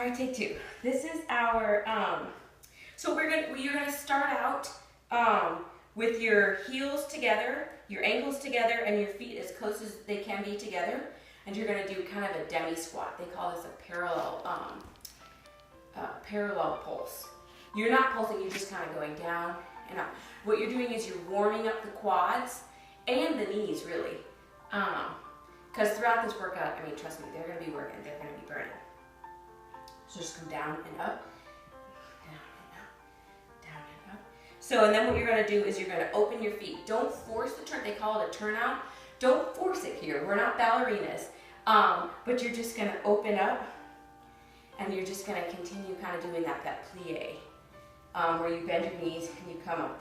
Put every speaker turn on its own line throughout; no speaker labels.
All right, take two. This is our, so you're gonna start out with your heels together, your ankles together, and your feet as close as they can be together. And you're gonna do kind of a demi squat. They call this a parallel pulse. You're not pulsing, you're just kind of going down and up. What you're doing is you're warming up the quads and the knees, really. Because throughout this workout, I mean, trust me, they're gonna be working, they're gonna be burning. So just come down and up, down and up, down and up. So, and then what you're gonna do is you're gonna open your feet. Don't force the turn, they call it a turnout. Don't force it here, we're not ballerinas. But you're just gonna open up and you're just gonna continue kind of doing that plie, where you bend your knees and you come up.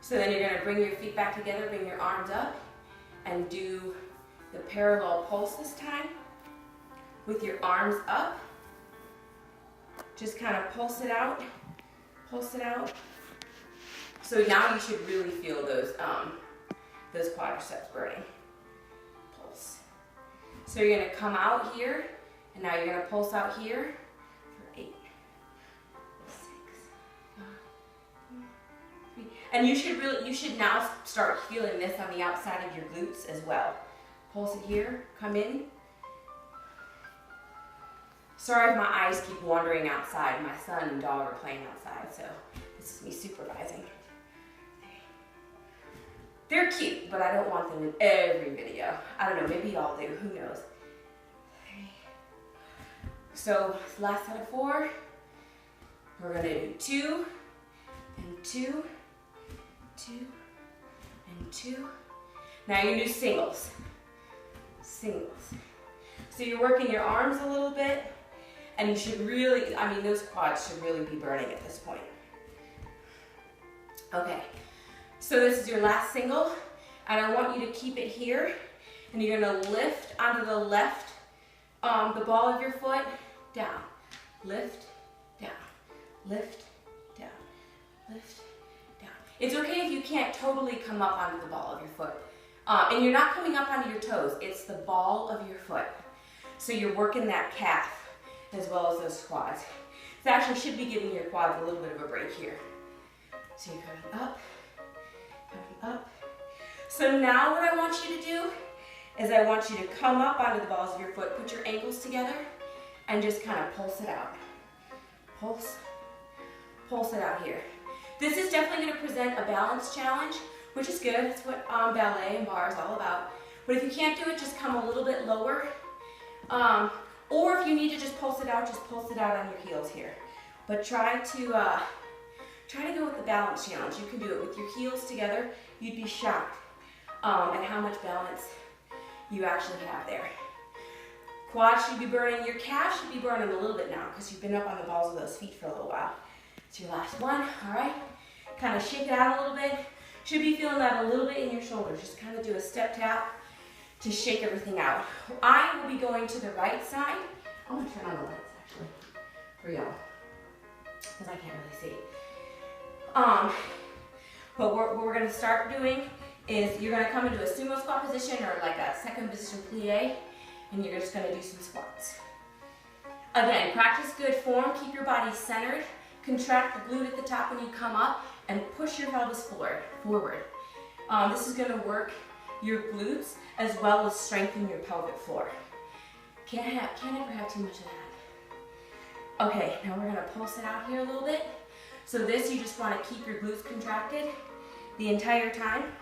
So then you're gonna bring your feet back together, bring your arms up, and do the parallel pulse this time with your arms up. Just kind of pulse it out, pulse it out. So now you should really feel those quadriceps burning. Pulse. So you're gonna come out here, and now you're gonna pulse out here for 8, 6, 5, 4, 3. And you should now start feeling this on the outside of your glutes as well. Pulse it here, come in. Sorry if my eyes keep wandering outside. My son and dog are playing outside, so this is me supervising. They're cute, but I don't want them in every video. I don't know, maybe y'all do, who knows. 3. So last set of 4. We're gonna do 2, and 2, 2, and 2. Now you're gonna do singles. Singles. So you're working your arms a little bit, and you should really, I mean, those quads should really be burning at this point. Okay, so this is your last single, and I want you to keep it here, and you're gonna lift onto the left, the ball of your foot, down, lift, down, lift, down, lift, down. It's okay if you can't totally come up onto the ball of your foot. And you're not coming up onto your toes, it's the ball of your foot. So you're working that calf as well as those quads. This actually should be giving your quads a little bit of a break here. So you're coming up, coming up. So now what I want you to do is I want you to come up onto the balls of your foot, put your ankles together, and just kind of pulse it out. Pulse, pulse it out here. This is definitely gonna present a balance challenge, which is good. That's what ballet and barre is all about. But if you can't do it, just come a little bit lower. Or if you need to just pulse it out on your heels here. But try to go with the balance challenge. You can do it with your heels together. You'd be shocked at how much balance you actually have there. Quads should be burning. Your calves should be burning a little bit now because you've been up on the balls of those feet for a little while. It's your last one, all right? Kind of shake it out a little bit. Should be feeling that a little bit in your shoulders. Just kind of do a step tap to shake everything out. I will be going to the right side. I'm gonna turn on the lights actually for y'all, because I can't really see. But what we're gonna start doing is you're gonna come into a sumo squat position or like a second position plie, and you're just gonna do some squats. Again, practice good form, keep your body centered, contract the glute at the top when you come up, and push your pelvis forward. This is gonna work your glutes as well as strengthen your pelvic floor. Can't ever have too much of that. Okay, now we're gonna pulse it out here a little bit. So this, you just wanna keep your glutes contracted the entire time,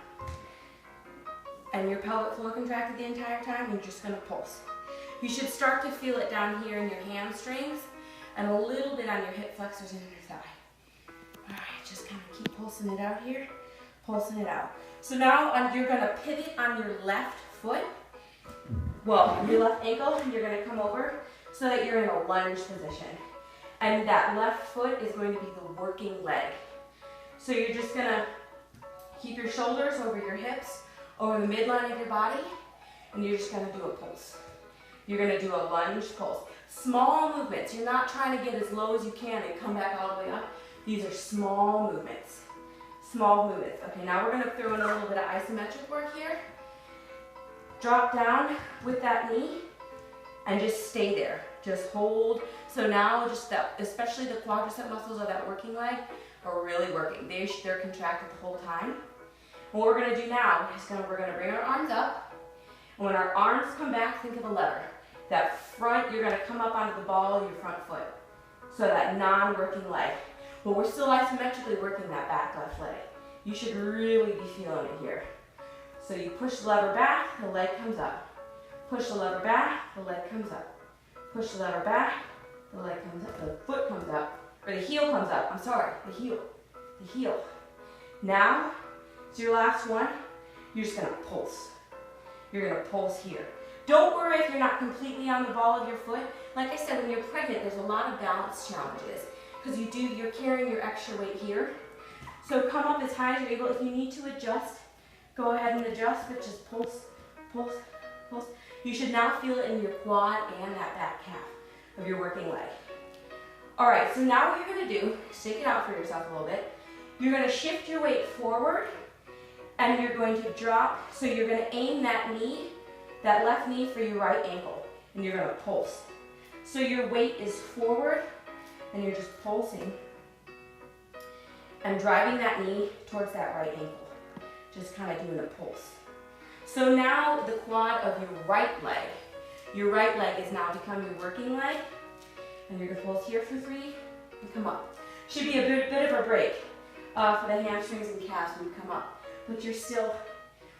and your pelvic floor contracted the entire time, and you're just gonna pulse. You should start to feel it down here in your hamstrings, and a little bit on your hip flexors and your thigh. All right, just kind of keep pulsing it out here, pulsing it out. So now you're gonna pivot on your left foot, well, your left ankle, and you're gonna come over so that you're in a lunge position. And that left foot is going to be the working leg. So you're just gonna keep your shoulders over your hips, over the midline of your body, and you're just gonna do a pulse. You're gonna do a lunge pulse. Small movements. You're not trying to get as low as you can and come back all the way up. These are small movements. Small movements. Okay, now we're gonna throw in a little bit of isometric work here. Drop down with that knee. and just stay there. Just hold. So now just that, especially the quadricep muscles of that working leg are really working. They're contracted the whole time. What we're gonna do now is we're gonna bring our arms up. And when our arms come back, think of a lever. That front, you're gonna come up onto the ball of your front foot. So that non-working leg. But we're still isometrically working that back left leg. You should really be feeling it here. So you push the lever back, the leg comes up. Push the lever back, the leg comes up. Push the lever back, the leg comes up, the foot comes up, or the heel comes up, I'm sorry, the heel. Now, it's your last one, you're just gonna pulse. You're gonna pulse here. Don't worry if you're not completely on the ball of your foot. Like I said, when you're pregnant, there's a lot of balance challenges because you're carrying your extra weight here. So come up as high as you're able. If you need to adjust, go ahead and adjust, but just pulse, pulse, pulse. You should now feel it in your quad and that back calf of your working leg. All right, so now what you're gonna do, shake it out for yourself a little bit. You're gonna shift your weight forward and you're going to drop, so you're gonna aim that knee, that left knee for your right ankle, and you're gonna pulse. So your weight is forward and you're just pulsing and driving that knee towards that right ankle. Just kind of doing a pulse. So now the quad of your right leg is now become your working leg, and you're gonna pulse here for 3 and come up. Should be a bit of a break for the hamstrings and calves when you come up, but you're still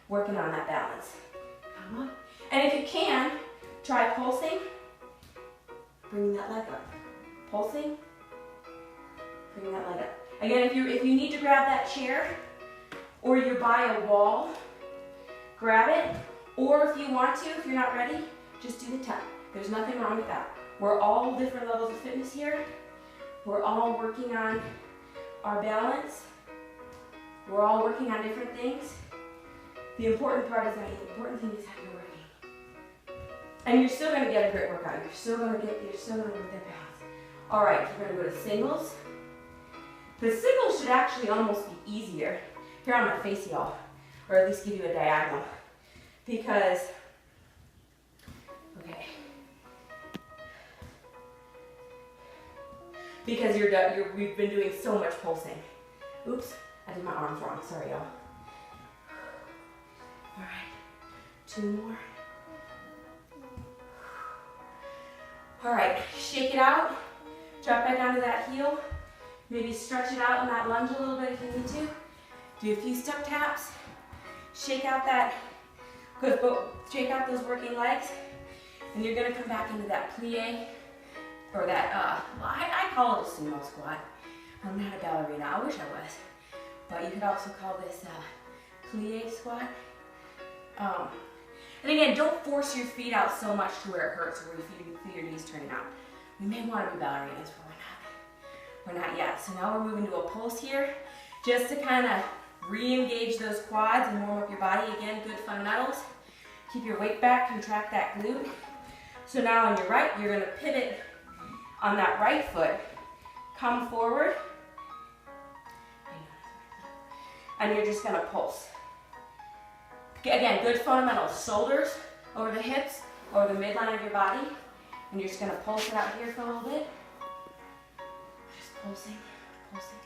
working on that balance. Come up. And if you can, try pulsing, bringing that leg up. Pulsing, bringing that leg up. Again, if you need to grab that chair, or you're by a wall, grab it, or if you want to, if you're not ready, just do the tap. There's nothing wrong with that. We're all different levels of fitness here. We're all working on our balance. We're all working on different things. The important part is that the important thing is how you're working. And you're still gonna get a great workout. You're still gonna work that balance. All right, we're gonna go to singles. The singles should actually almost be easier. Here I'm gonna face y'all, or at least give you a diagonal. Because, okay. Because we've been doing so much pulsing. Oops, I did my arms wrong, sorry y'all. All right, 2 more. All right, shake it out. Drop back onto that heel. Maybe stretch it out in that lunge a little bit if you need to. Do a few step taps. Shake out shake out those working legs. And you're gonna come back into that plie, or that, I call it a sumo squat. I'm not a ballerina, I wish I was. But you could also call this a plie squat. And again, don't force your feet out so much to where it hurts, or where you feel your knees turning out. We may want to be ballerinas, but we're not yet. So now we're moving to a pulse here, just to kind of re-engage those quads and warm up your body. Again, good fundamentals. Keep your weight back, contract that glute. So now on your right, you're gonna pivot on that right foot, come forward, and you're just gonna pulse. Again, good fundamentals. Shoulders over the hips, over the midline of your body, and you're just gonna pulse it out here for a little bit. Just pulsing, pulsing.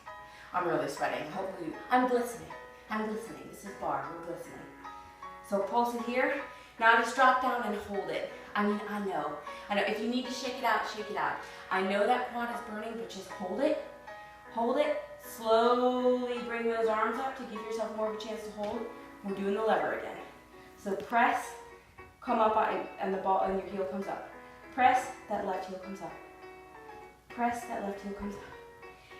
I'm really sweating. Hopefully, I'm glistening. This is Barre, we're glistening. So pulse it here. Now just drop down and hold it. I mean, I know. If you need to shake it out, shake it out. I know that quad is burning, but just hold it. Hold it. Slowly bring those arms up to give yourself more of a chance to hold. We're doing the lever again. So press, come up and the ball and your heel comes up. Press, that left heel comes up. Press, that left heel comes up.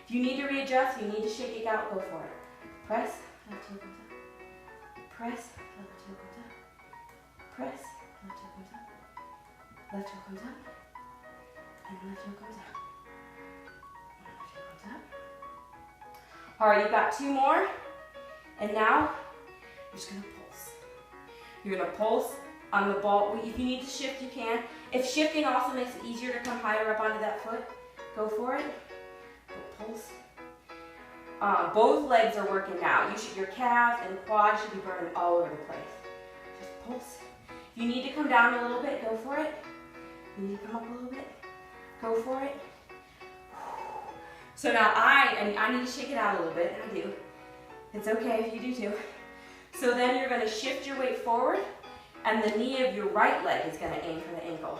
If you need to readjust, you need to shake it out, go for it. Press, left heel comes up. Press, left heel comes up. Press, left heel comes up. Left heel comes up. And left heel comes up. And left heel comes up. All right, you've got 2 more. And now, you're just gonna pulse. You're gonna pulse on the ball. If you need to shift, you can. If shifting also makes it easier to come higher up onto that foot, go for it. But pulse. Both legs are working now. Your calves and quads should be burning all over the place. Just pulse. If you need to come down a little bit, go for it. You need to come up a little bit. Go for it. So now I need to shake it out a little bit. I do. It's okay if you do too. So then you're going to shift your weight forward, and the knee of your right leg is going to aim for the ankle.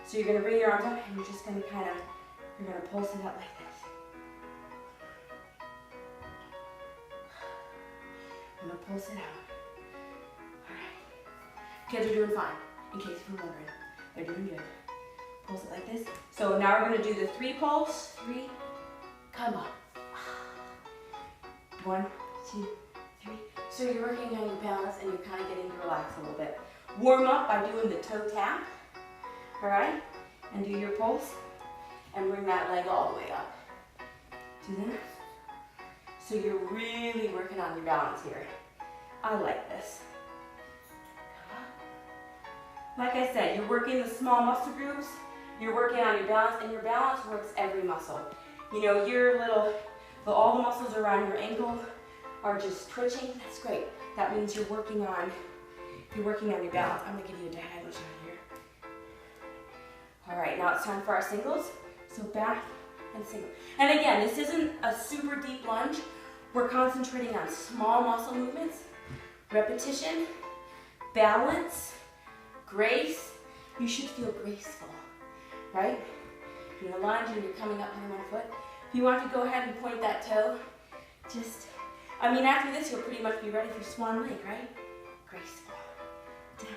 So you're going to bring your arms up, and you're just going to you're going to pulse it up like this. I'm going to pulse it out. All right. Kids are doing fine, in case you're wondering. They're doing good. Pulse it like this. So now we're going to do the 3 pulse. 3, come on. 1, 2, 3. So you're working on your balance and you're kind of getting to relax a little bit. Warm up by doing the toe tap. All right? And do your pulse. And bring that leg all the way up. Do that. So you're really working on your balance here. I like this. Like I said, you're working the small muscle groups. You're working on your balance, and your balance works every muscle. You know, all the muscles around your ankle are just twitching. That's great. That means you're working on your balance. I'm gonna give you a diagonal shot here. All right, now it's time for our singles. So back and single. And again, this isn't a super deep lunge. We're concentrating on small muscle movements, repetition, balance, grace. You should feel graceful, right? You're gonna lunge and you're coming up on one foot. If you want to go ahead and point that toe, after this, you'll pretty much be ready for swan lake, right? Graceful. Down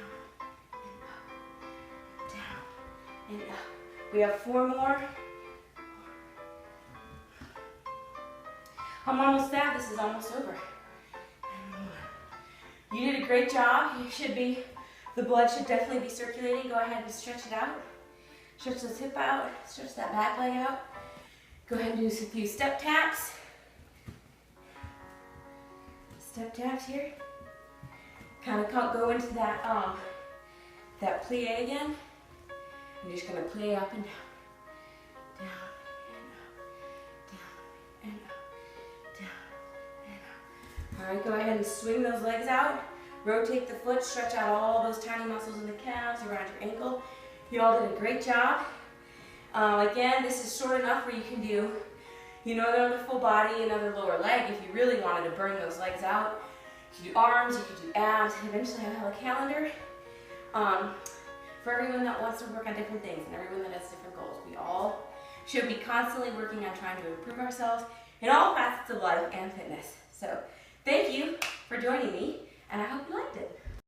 and up. Down and up. We have 4 more. I'm almost there. This is almost over. You did a great job. The blood should definitely be circulating. Go ahead and stretch it out. Stretch this hip out. Stretch that back leg out. Go ahead and do a few step taps. Step taps here. Kind of go into that plie again. You're just going to plie up and down. Down and up. Down and up. Down and up. All right, go ahead and swing those legs out. Rotate the foot, stretch out all those tiny muscles in the calves, around your ankle. You all did a great job. Again, this is short enough where you can do, another full body, another lower leg. If you really wanted to burn those legs out, you could do arms, you could do abs, and eventually I have a calendar for everyone that wants to work on different things and everyone that has different goals. We all should be constantly working on trying to improve ourselves in all facets of life and fitness. So thank you for joining me, and I hope you liked it.